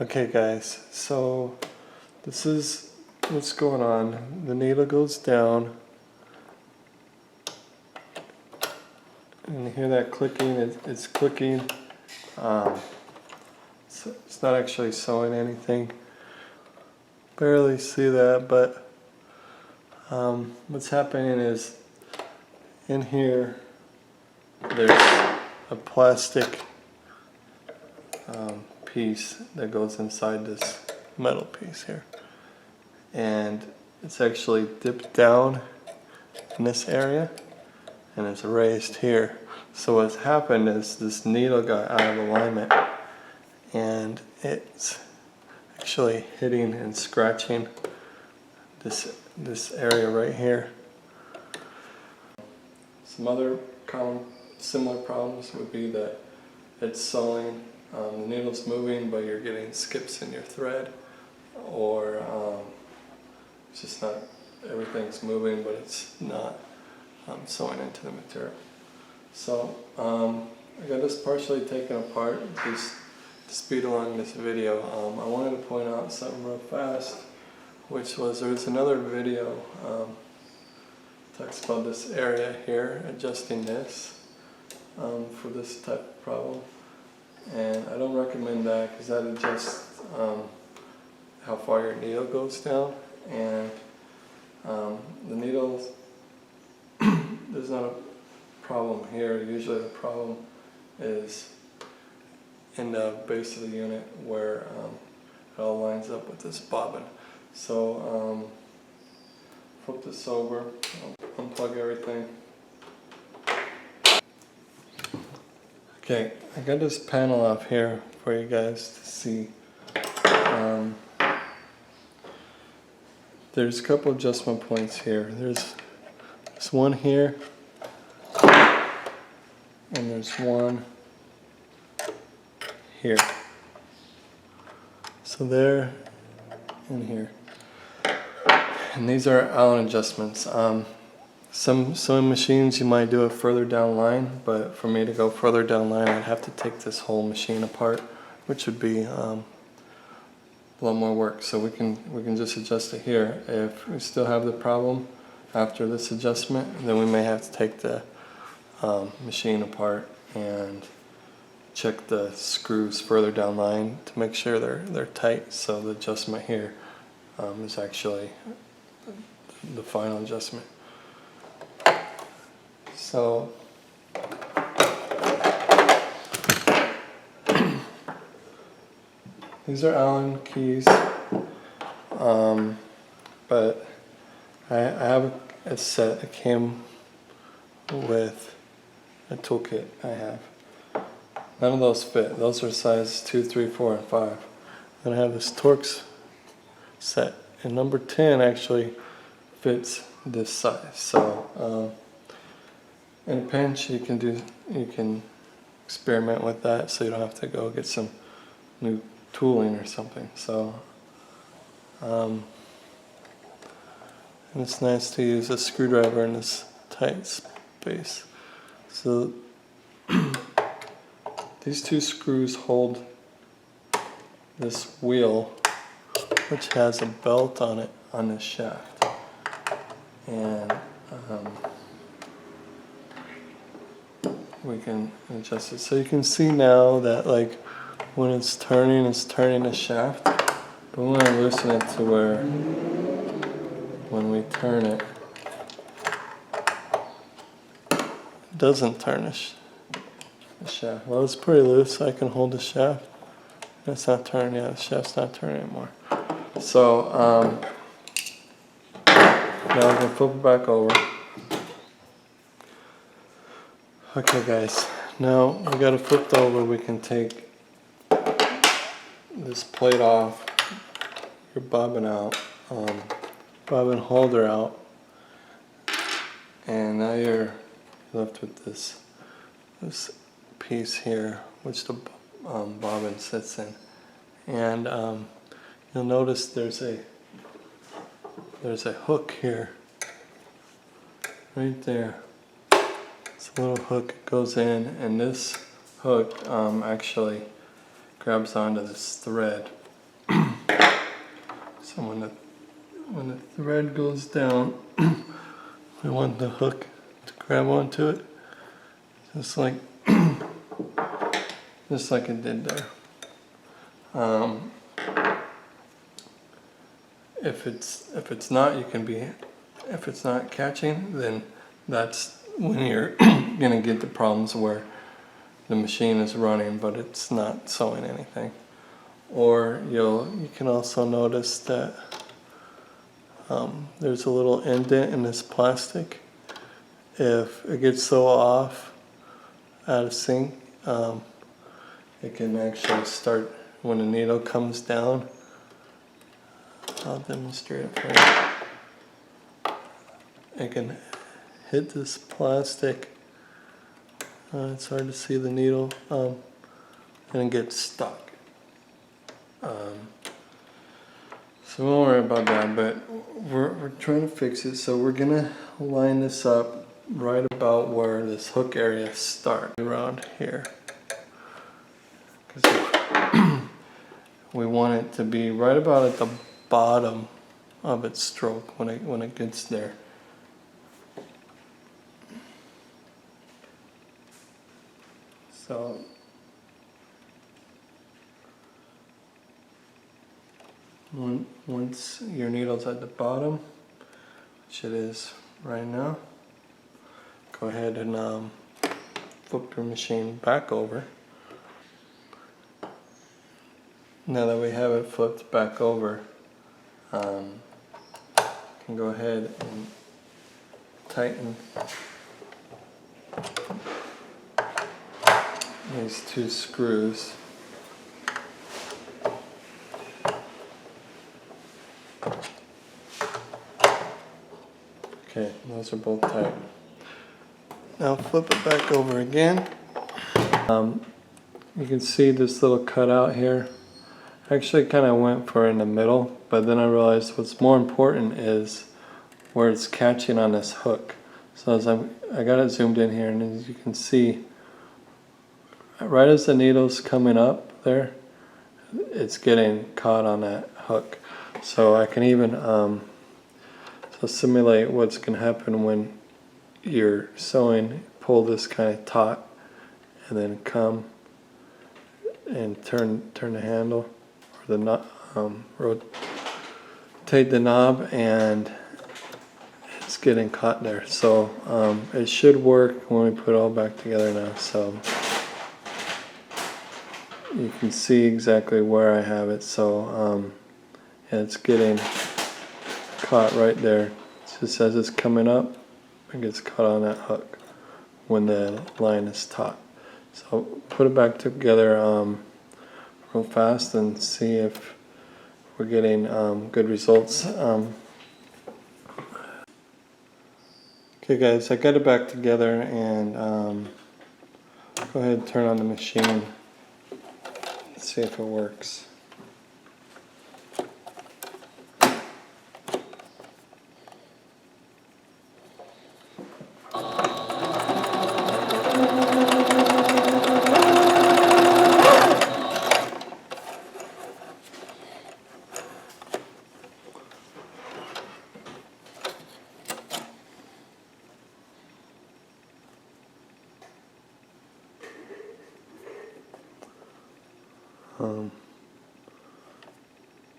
Okay guys, so this is what's going on. The needle goes down and you hear that clicking. It's clicking. It's not actually sewing anything. Barely see that, but what's happening is in here there's a plastic piece that goes inside this metal piece here, and it's actually dipped down in this area and it's raised here. So what's happened is this needle got out of alignment and it's actually hitting and scratching this area right here. Some other similar problems would be that it's sewing, the needle's moving but you're getting skips in your thread, or it's just not, everything's moving but it's not sewing into the material. So I got this partially taken apart just to speed along this video. I wanted to point out something real fast, which was there's another video talks about this area here, adjusting this for this type of problem, and I don't recommend that because that adjusts how far your needle goes down, and the needles, there's not a problem here. Usually the problem is in the base of the unit where it all lines up with this bobbin. So flip this over, I'll unplug everything. Okay, I got this panel off here for you guys to see. There's a couple adjustment points here. There's one here, and there's one here. So there and here. And these are Allen adjustments. Some sewing machines you might do it further down line, but for me to go further down line I'd have to take this whole machine apart, which would be a lot more work. So we can just adjust it here. If we still have the problem after this adjustment, then we may have to take the machine apart and check the screws further down line to make sure they're tight, so the adjustment here is actually the final adjustment. So these are Allen keys, but I have a set that came with a toolkit I have. None of those fit. Those are size 2, 3, 4, and 5. Then I have this Torx set, and number 10 actually fits this size. So in a pinch you can experiment with that, so you don't have to go get some new tooling or something. So and it's nice to use a screwdriver in this tight space. So these two screws hold this wheel, which has a belt on it on this shaft, and we can adjust it. So you can see now that like when it's turning the shaft, but we want to loosen it to where when we turn it, it doesn't turn the shaft. Well, it's pretty loose, so I can hold the shaft. It's not turning yet. The shaft's not turning anymore. So now I'm gonna flip it back over. Okay, guys. Now we got it flipped over. We can take this plate off, your bobbin out, bobbin holder out, and now you're left with this piece here, which the bobbin sits in, and you'll notice there's a hook here, right there. It's a little hook that goes in, and this hook actually grabs onto this thread So when the thread goes down, we want the hook to grab onto it, just like it did there. If it's not, if it's not catching, then that's when you're gonna get the problems where the machine is running but it's not sewing anything. Or you can also notice that there's a little indent in this plastic. If it gets so off out of sync, it can actually start when the needle comes down. I'll demonstrate it for you. It can hit this plastic. It's hard to see the needle, and it gets stuck. So don't worry about that, but we're trying to fix it. So we're gonna line this up right about where this hook area starts, around here. Because we want it to be right about at the bottom of its stroke when it gets there. So once your needle's at the bottom, which it is right now, go ahead and flip your machine back over. Now that we have it flipped back over, you can go ahead and tighten these two screws. Okay, those are both tight. Now flip it back over again. You can see this little cutout here. I actually kind of went for in the middle, but then I realized what's more important is where it's catching on this hook. So as I got it zoomed in here, and as you can see, right as the needle's coming up there, it's getting caught on that hook. So I can even simulate what's going to happen when you're sewing. Pull this kind of taut, and then come and turn the handle or the knob, rotate the knob, and it's getting caught there. So it should work when we put it all back together now. So you can see exactly where I have it. So yeah, it's getting caught right there. It just as it's coming up, it gets caught on that hook when the line is taut. So put it back together real fast and see if we're getting good results. Okay guys, I got it back together, and go ahead and turn on the machine. Let's see if it works.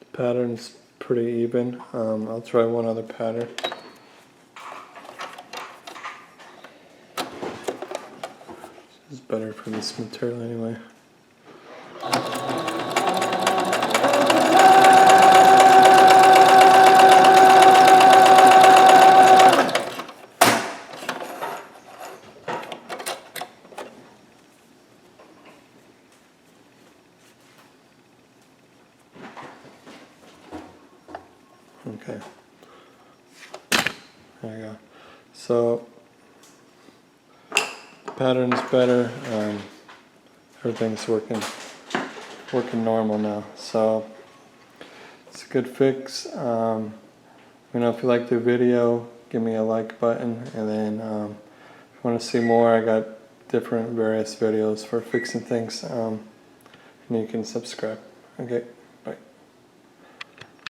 The pattern's pretty even. I'll try one other pattern. This is better for this material anyway. Okay, there you go. So the pattern's better. Everything's working normal now. So it's a good fix. If you like the video, give me a like button, and then if you want to see more, I got different various videos for fixing things, and you can subscribe. Okay.